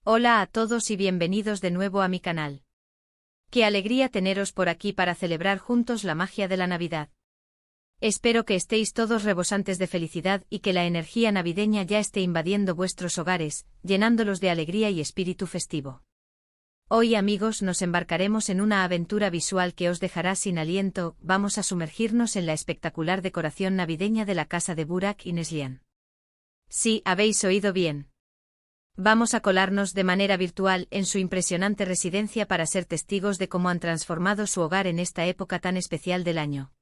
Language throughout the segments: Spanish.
Hola a todos y bienvenidos de nuevo a mi canal. Qué alegría teneros por aquí para celebrar juntos la magia de la Navidad. Espero que estéis todos rebosantes de felicidad y que la energía navideña ya esté invadiendo vuestros hogares, llenándolos de alegría y espíritu festivo. Hoy, amigos, nos embarcaremos en una aventura visual que os dejará sin aliento. Vamos a sumergirnos en la espectacular decoración navideña de la casa de Burak y Neslihan. Sí, habéis oído bien. Vamos a colarnos de manera virtual en su impresionante residencia para ser testigos de cómo han transformado su hogar en esta época tan especial del año.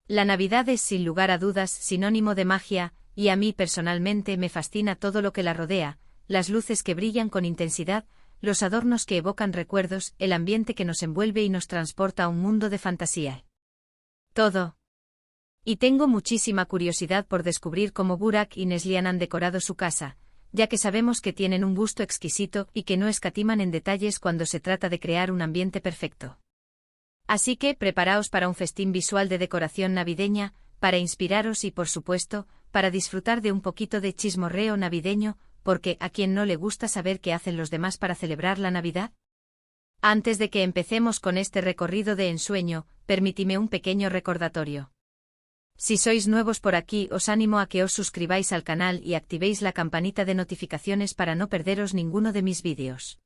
La Navidad es sin lugar a dudas sinónimo de magia, y a mí personalmente me fascina todo lo que la rodea, las luces que brillan con intensidad, los adornos que evocan recuerdos, el ambiente que nos envuelve y nos transporta a un mundo de fantasía. Todo. Y tengo muchísima curiosidad por descubrir cómo Burak y Neslihan han decorado su casa, ya que sabemos que tienen un gusto exquisito y que no escatiman en detalles cuando se trata de crear un ambiente perfecto. Así que preparaos para un festín visual de decoración navideña, para inspiraros y, por supuesto, para disfrutar de un poquito de chismorreo navideño, porque ¿a quién no le gusta saber qué hacen los demás para celebrar la Navidad? Antes de que empecemos con este recorrido de ensueño, permíteme un pequeño recordatorio. Si sois nuevos por aquí, os animo a que os suscribáis al canal y activéis la campanita de notificaciones para no perderos ninguno de mis vídeos.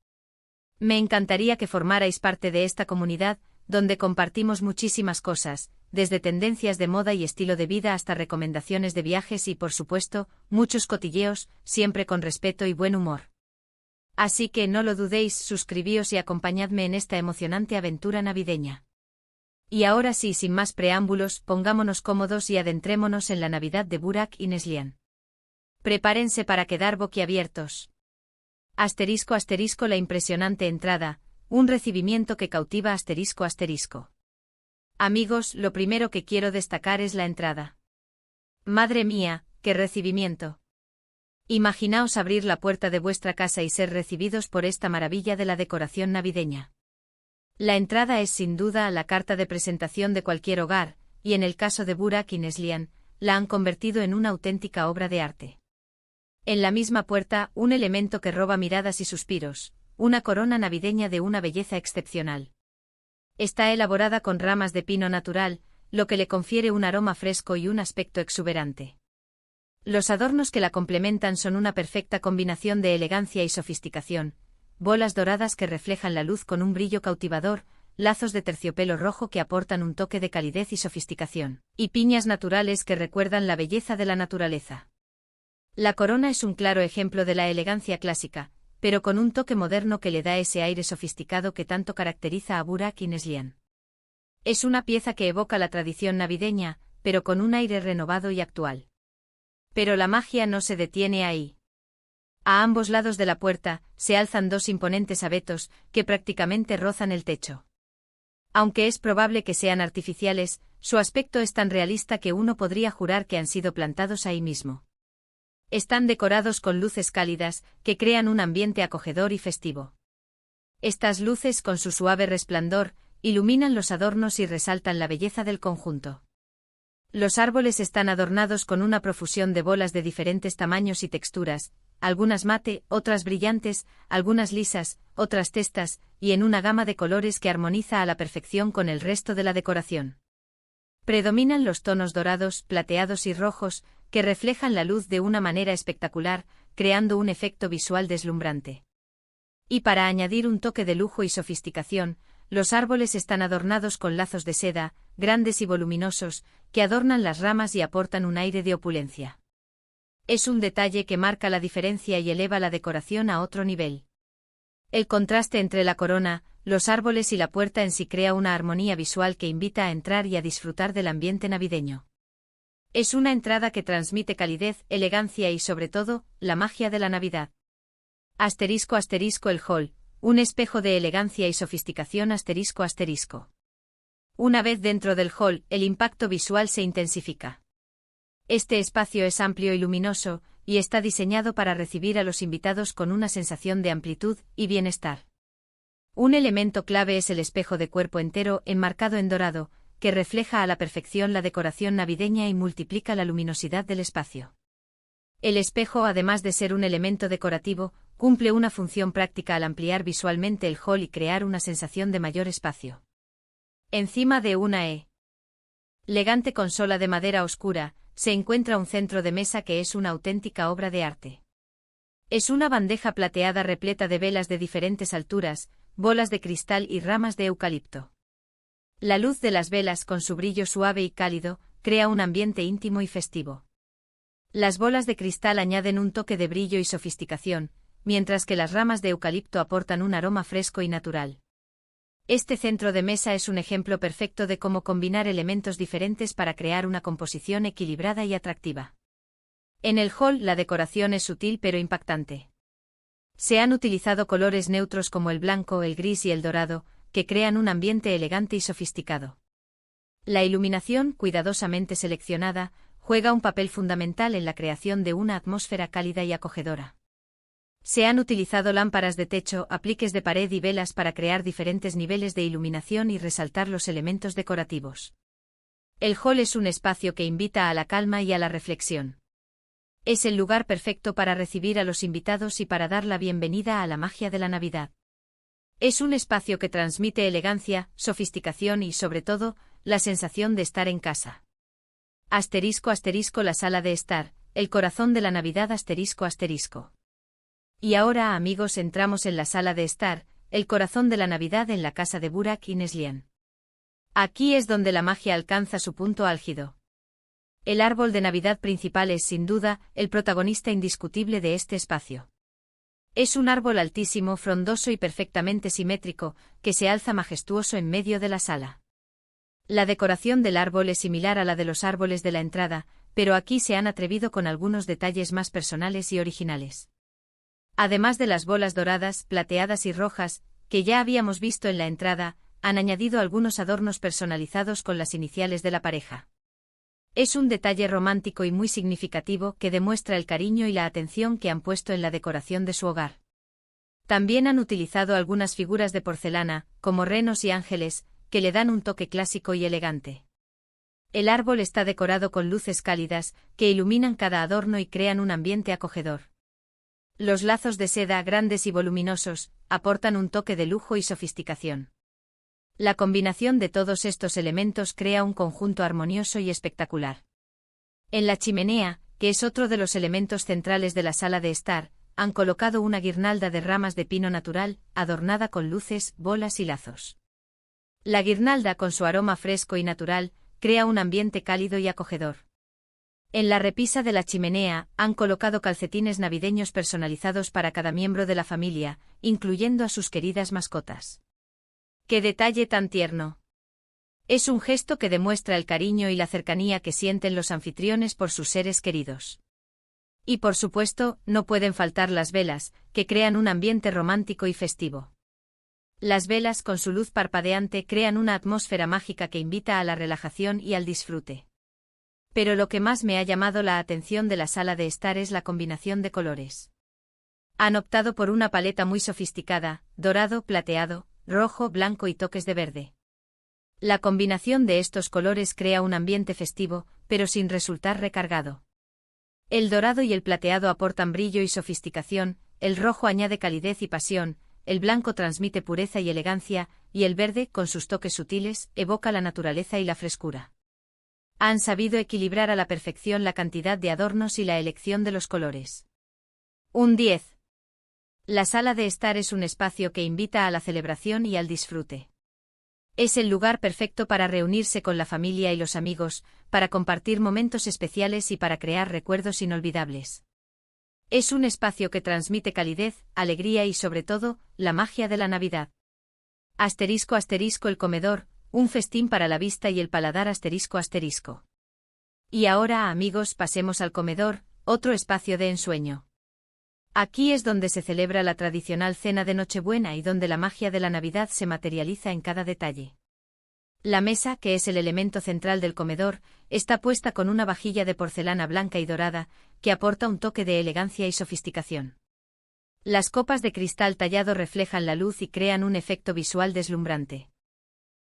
Me encantaría que formarais parte de esta comunidad, donde compartimos muchísimas cosas, desde tendencias de moda y estilo de vida hasta recomendaciones de viajes y, por supuesto, muchos cotilleos, siempre con respeto y buen humor. Así que no lo dudéis, suscribíos y acompañadme en esta emocionante aventura navideña. Y ahora sí, sin más preámbulos, pongámonos cómodos y adentrémonos en la Navidad de Burak y Neslihan. Prepárense para quedar boquiabiertos. Asterisco asterisco la impresionante entrada, un recibimiento que cautiva asterisco asterisco. Amigos, lo primero que quiero destacar es la entrada. Madre mía, qué recibimiento. Imaginaos abrir la puerta de vuestra casa y ser recibidos por esta maravilla de la decoración navideña. La entrada es sin duda la carta de presentación de cualquier hogar, y en el caso de Burak y Neslihan, la han convertido en una auténtica obra de arte. En la misma puerta, un elemento que roba miradas y suspiros, una corona navideña de una belleza excepcional. Está elaborada con ramas de pino natural, lo que le confiere un aroma fresco y un aspecto exuberante. Los adornos que la complementan son una perfecta combinación de elegancia y sofisticación. Bolas doradas que reflejan la luz con un brillo cautivador, lazos de terciopelo rojo que aportan un toque de calidez y sofisticación, y piñas naturales que recuerdan la belleza de la naturaleza. La corona es un claro ejemplo de la elegancia clásica, pero con un toque moderno que le da ese aire sofisticado que tanto caracteriza a Burak y Neslihan. Es una pieza que evoca la tradición navideña, pero con un aire renovado y actual. Pero la magia no se detiene ahí. A ambos lados de la puerta, se alzan dos imponentes abetos, que prácticamente rozan el techo. Aunque es probable que sean artificiales, su aspecto es tan realista que uno podría jurar que han sido plantados ahí mismo. Están decorados con luces cálidas, que crean un ambiente acogedor y festivo. Estas luces, con su suave resplandor, iluminan los adornos y resaltan la belleza del conjunto. Los árboles están adornados con una profusión de bolas de diferentes tamaños y texturas, algunas mate, otras brillantes, algunas lisas, otras testas, y en una gama de colores que armoniza a la perfección con el resto de la decoración. Predominan los tonos dorados, plateados y rojos, que reflejan la luz de una manera espectacular, creando un efecto visual deslumbrante. Y para añadir un toque de lujo y sofisticación, los árboles están adornados con lazos de seda, grandes y voluminosos, que adornan las ramas y aportan un aire de opulencia. Es un detalle que marca la diferencia y eleva la decoración a otro nivel. El contraste entre la corona, los árboles y la puerta en sí crea una armonía visual que invita a entrar y a disfrutar del ambiente navideño. Es una entrada que transmite calidez, elegancia y, sobre todo, la magia de la Navidad. Asterisco asterisco el hall, un espejo de elegancia y sofisticación asterisco asterisco. Una vez dentro del hall, el impacto visual se intensifica. Este espacio es amplio y luminoso, y está diseñado para recibir a los invitados con una sensación de amplitud y bienestar. Un elemento clave es el espejo de cuerpo entero enmarcado en dorado, que refleja a la perfección la decoración navideña y multiplica la luminosidad del espacio. El espejo, además de ser un elemento decorativo, cumple una función práctica al ampliar visualmente el hall y crear una sensación de mayor espacio. Encima de una elegante consola de madera oscura, se encuentra un centro de mesa que es una auténtica obra de arte. Es una bandeja plateada repleta de velas de diferentes alturas, bolas de cristal y ramas de eucalipto. La luz de las velas, con su brillo suave y cálido, crea un ambiente íntimo y festivo. Las bolas de cristal añaden un toque de brillo y sofisticación, mientras que las ramas de eucalipto aportan un aroma fresco y natural. Este centro de mesa es un ejemplo perfecto de cómo combinar elementos diferentes para crear una composición equilibrada y atractiva. En el hall, la decoración es sutil pero impactante. Se han utilizado colores neutros como el blanco, el gris y el dorado, que crean un ambiente elegante y sofisticado. La iluminación, cuidadosamente seleccionada, juega un papel fundamental en la creación de una atmósfera cálida y acogedora. Se han utilizado lámparas de techo, apliques de pared y velas para crear diferentes niveles de iluminación y resaltar los elementos decorativos. El hall es un espacio que invita a la calma y a la reflexión. Es el lugar perfecto para recibir a los invitados y para dar la bienvenida a la magia de la Navidad. Es un espacio que transmite elegancia, sofisticación y, sobre todo, la sensación de estar en casa. *** La sala de estar, el corazón de la Navidad ***. Y ahora, amigos, entramos en la sala de estar, el corazón de la Navidad en la casa de Burak y Neslihan. Aquí es donde la magia alcanza su punto álgido. El árbol de Navidad principal es, sin duda, el protagonista indiscutible de este espacio. Es un árbol altísimo, frondoso y perfectamente simétrico, que se alza majestuoso en medio de la sala. La decoración del árbol es similar a la de los árboles de la entrada, pero aquí se han atrevido con algunos detalles más personales y originales. Además de las bolas doradas, plateadas y rojas, que ya habíamos visto en la entrada, han añadido algunos adornos personalizados con las iniciales de la pareja. Es un detalle romántico y muy significativo que demuestra el cariño y la atención que han puesto en la decoración de su hogar. También han utilizado algunas figuras de porcelana, como renos y ángeles, que le dan un toque clásico y elegante. El árbol está decorado con luces cálidas, que iluminan cada adorno y crean un ambiente acogedor. Los lazos de seda, grandes y voluminosos, aportan un toque de lujo y sofisticación. La combinación de todos estos elementos crea un conjunto armonioso y espectacular. En la chimenea, que es otro de los elementos centrales de la sala de estar, han colocado una guirnalda de ramas de pino natural, adornada con luces, bolas y lazos. La guirnalda, con su aroma fresco y natural, crea un ambiente cálido y acogedor. En la repisa de la chimenea, han colocado calcetines navideños personalizados para cada miembro de la familia, incluyendo a sus queridas mascotas. ¡Qué detalle tan tierno! Es un gesto que demuestra el cariño y la cercanía que sienten los anfitriones por sus seres queridos. Y por supuesto, no pueden faltar las velas, que crean un ambiente romántico y festivo. Las velas, con su luz parpadeante, crean una atmósfera mágica que invita a la relajación y al disfrute. Pero lo que más me ha llamado la atención de la sala de estar es la combinación de colores. Han optado por una paleta muy sofisticada, dorado, plateado, rojo, blanco y toques de verde. La combinación de estos colores crea un ambiente festivo, pero sin resultar recargado. El dorado y el plateado aportan brillo y sofisticación, el rojo añade calidez y pasión, el blanco transmite pureza y elegancia, y el verde, con sus toques sutiles, evoca la naturaleza y la frescura. Han sabido equilibrar a la perfección la cantidad de adornos y la elección de los colores. Un 10. La sala de estar es un espacio que invita a la celebración y al disfrute. Es el lugar perfecto para reunirse con la familia y los amigos, para compartir momentos especiales y para crear recuerdos inolvidables. Es un espacio que transmite calidez, alegría y, sobre todo, la magia de la Navidad. *** El comedor, un festín para la vista y el paladar ***. Y ahora, amigos, pasemos al comedor, otro espacio de ensueño. Aquí es donde se celebra la tradicional cena de Nochebuena y donde la magia de la Navidad se materializa en cada detalle. La mesa, que es el elemento central del comedor, está puesta con una vajilla de porcelana blanca y dorada, que aporta un toque de elegancia y sofisticación. Las copas de cristal tallado reflejan la luz y crean un efecto visual deslumbrante.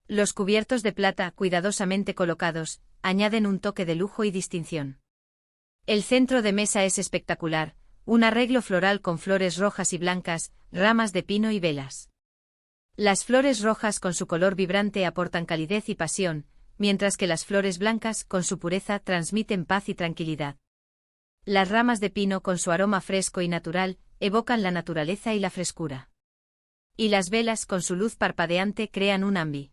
Los cubiertos de plata, cuidadosamente colocados, añaden un toque de lujo y distinción. El centro de mesa es espectacular, un arreglo floral con flores rojas y blancas, ramas de pino y velas. Las flores rojas con su color vibrante aportan calidez y pasión, mientras que las flores blancas, con su pureza, transmiten paz y tranquilidad. Las ramas de pino con su aroma fresco y natural, evocan la naturaleza y la frescura. Y las velas con su luz parpadeante crean un ambiente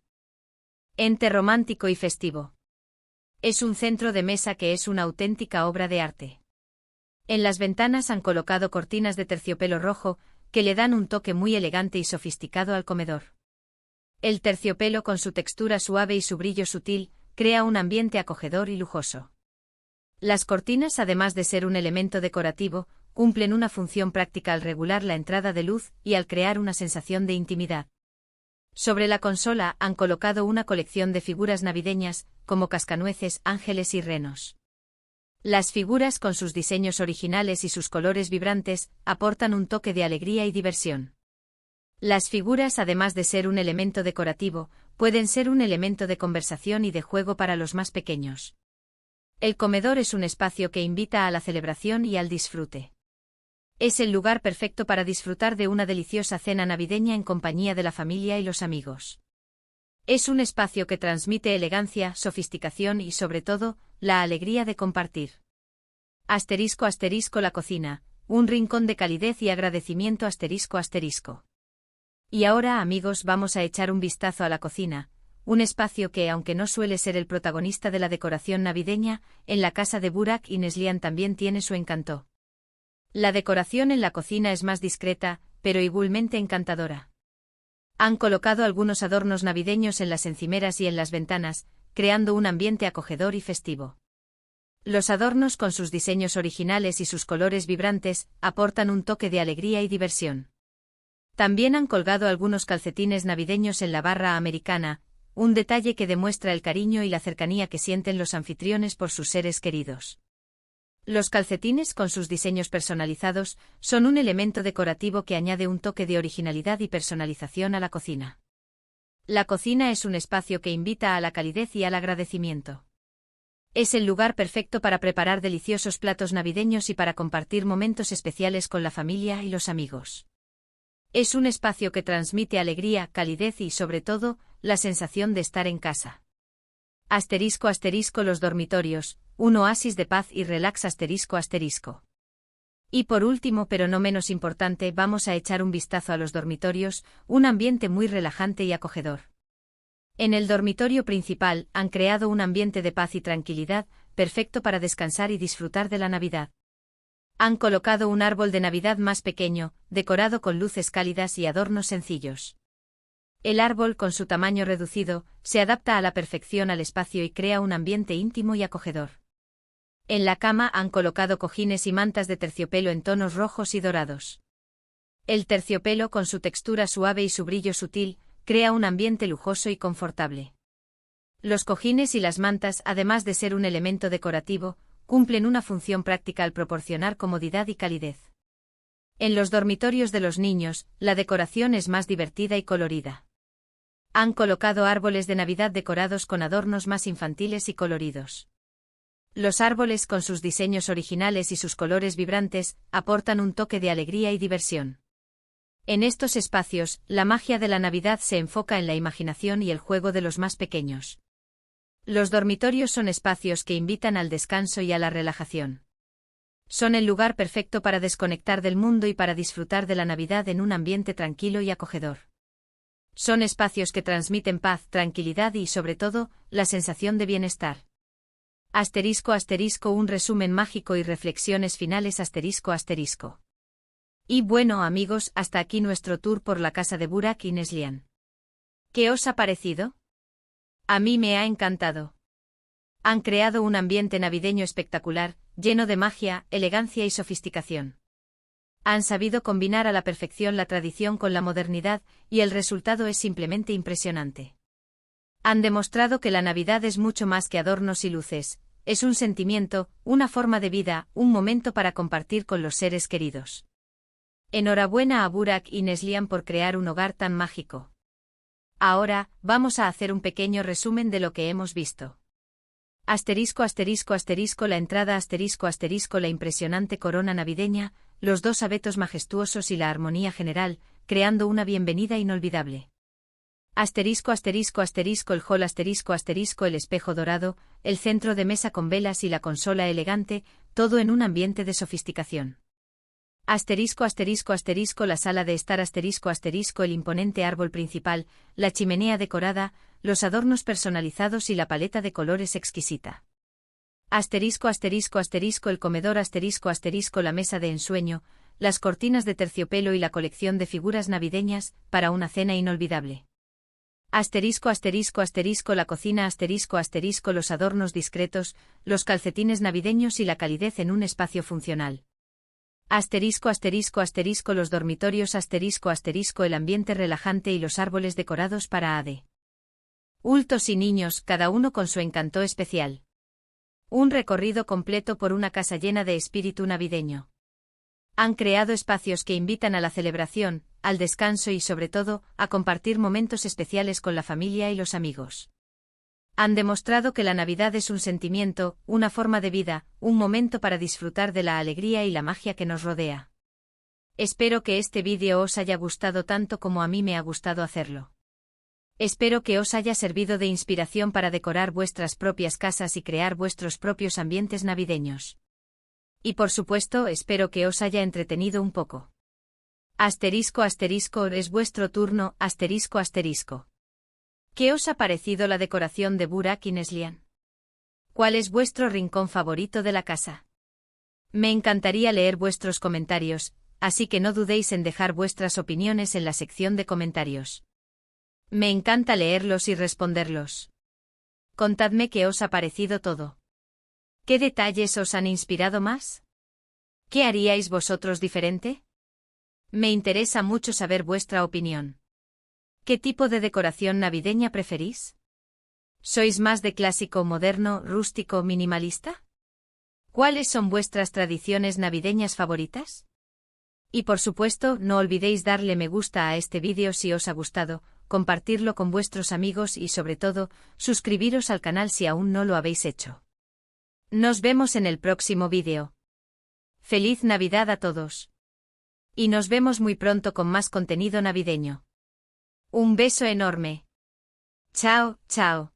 romántico y festivo. Es un centro de mesa que es una auténtica obra de arte. En las ventanas han colocado cortinas de terciopelo rojo, que le dan un toque muy elegante y sofisticado al comedor. El terciopelo con su textura suave y su brillo sutil, crea un ambiente acogedor y lujoso. Las cortinas, además de ser un elemento decorativo, cumplen una función práctica al regular la entrada de luz y al crear una sensación de intimidad. Sobre la consola han colocado una colección de figuras navideñas, como cascanueces, ángeles y renos. Las figuras, con sus diseños originales y sus colores vibrantes, aportan un toque de alegría y diversión. Las figuras, además de ser un elemento decorativo, pueden ser un elemento de conversación y de juego para los más pequeños. El comedor es un espacio que invita a la celebración y al disfrute. Es el lugar perfecto para disfrutar de una deliciosa cena navideña en compañía de la familia y los amigos. Es un espacio que transmite elegancia, sofisticación y, sobre todo, la alegría de compartir. *** La cocina, un rincón de calidez y agradecimiento ***. Y ahora, amigos, vamos a echar un vistazo a la cocina, un espacio que, aunque no suele ser el protagonista de la decoración navideña, en la casa de Burak y Neslihan también tiene su encanto. La decoración en la cocina es más discreta, pero igualmente encantadora. Han colocado algunos adornos navideños en las encimeras y en las ventanas, creando un ambiente acogedor y festivo. Los adornos, con sus diseños originales y sus colores vibrantes, aportan un toque de alegría y diversión. También han colgado algunos calcetines navideños en la barra americana, un detalle que demuestra el cariño y la cercanía que sienten los anfitriones por sus seres queridos. Los calcetines, con sus diseños personalizados, son un elemento decorativo que añade un toque de originalidad y personalización a la cocina. La cocina es un espacio que invita a la calidez y al agradecimiento. Es el lugar perfecto para preparar deliciosos platos navideños y para compartir momentos especiales con la familia y los amigos. Es un espacio que transmite alegría, calidez y, sobre todo, la sensación de estar en casa. *** Los dormitorios, un oasis de paz y relax ***. Y por último, pero no menos importante, vamos a echar un vistazo a los dormitorios, un ambiente muy relajante y acogedor. En el dormitorio principal han creado un ambiente de paz y tranquilidad, perfecto para descansar y disfrutar de la Navidad. Han colocado un árbol de Navidad más pequeño, decorado con luces cálidas y adornos sencillos. El árbol, con su tamaño reducido, se adapta a la perfección al espacio y crea un ambiente íntimo y acogedor. En la cama han colocado cojines y mantas de terciopelo en tonos rojos y dorados. El terciopelo, con su textura suave y su brillo sutil, crea un ambiente lujoso y confortable. Los cojines y las mantas, además de ser un elemento decorativo, cumplen una función práctica al proporcionar comodidad y calidez. En los dormitorios de los niños, la decoración es más divertida y colorida. Han colocado árboles de Navidad decorados con adornos más infantiles y coloridos. Los árboles, con sus diseños originales y sus colores vibrantes, aportan un toque de alegría y diversión. En estos espacios, la magia de la Navidad se enfoca en la imaginación y el juego de los más pequeños. Los dormitorios son espacios que invitan al descanso y a la relajación. Son el lugar perfecto para desconectar del mundo y para disfrutar de la Navidad en un ambiente tranquilo y acogedor. Son espacios que transmiten paz, tranquilidad y, sobre todo, la sensación de bienestar. *** Un resumen mágico y reflexiones finales ***. Y bueno, amigos, hasta aquí nuestro tour por la casa de Burak y Neslihan. ¿Qué os ha parecido? A mí me ha encantado. Han creado un ambiente navideño espectacular, lleno de magia, elegancia y sofisticación. Han sabido combinar a la perfección la tradición con la modernidad, y el resultado es simplemente impresionante. Han demostrado que la Navidad es mucho más que adornos y luces, es un sentimiento, una forma de vida, un momento para compartir con los seres queridos. Enhorabuena a Burak y Neslihan por crear un hogar tan mágico. Ahora, vamos a hacer un pequeño resumen de lo que hemos visto. ***, La entrada ***, la impresionante corona navideña, los dos abetos majestuosos y la armonía general, creando una bienvenida inolvidable. Asterisco asterisco asterisco el hall asterisco asterisco el espejo dorado, el centro de mesa con velas y la consola elegante, todo en un ambiente de sofisticación. Asterisco asterisco asterisco la sala de estar asterisco asterisco el imponente árbol principal, la chimenea decorada, los adornos personalizados y la paleta de colores exquisita. Asterisco asterisco asterisco el comedor asterisco asterisco la mesa de ensueño, las cortinas de terciopelo y la colección de figuras navideñas, para una cena inolvidable. Asterisco asterisco asterisco la cocina asterisco asterisco los adornos discretos, los calcetines navideños y la calidez en un espacio funcional. Asterisco asterisco asterisco los dormitorios asterisco asterisco el ambiente relajante y los árboles decorados para adultos y niños, cada uno con su encanto especial. Un recorrido completo por una casa llena de espíritu navideño. Han creado espacios que invitan a la celebración, al descanso y sobre todo, a compartir momentos especiales con la familia y los amigos. Han demostrado que la Navidad es un sentimiento, una forma de vida, un momento para disfrutar de la alegría y la magia que nos rodea. Espero que este vídeo os haya gustado tanto como a mí me ha gustado hacerlo. Espero que os haya servido de inspiración para decorar vuestras propias casas y crear vuestros propios ambientes navideños. Y por supuesto, espero que os haya entretenido un poco. Asterisco asterisco es vuestro turno, asterisco asterisco. ¿Qué os ha parecido la decoración de Burak y Neslihan? ¿Cuál es vuestro rincón favorito de la casa? Me encantaría leer vuestros comentarios, así que no dudéis en dejar vuestras opiniones en la sección de comentarios. Me encanta leerlos y responderlos. Contadme qué os ha parecido todo. ¿Qué detalles os han inspirado más? ¿Qué haríais vosotros diferente? Me interesa mucho saber vuestra opinión. ¿Qué tipo de decoración navideña preferís? ¿Sois más de clásico, moderno, rústico, minimalista? ¿Cuáles son vuestras tradiciones navideñas favoritas? Y por supuesto, no olvidéis darle me gusta a este vídeo si os ha gustado, compartirlo con vuestros amigos y sobre todo, suscribiros al canal si aún no lo habéis hecho. Nos vemos en el próximo vídeo. ¡Feliz Navidad a todos! Y nos vemos muy pronto con más contenido navideño. Un beso enorme. Chao, chao.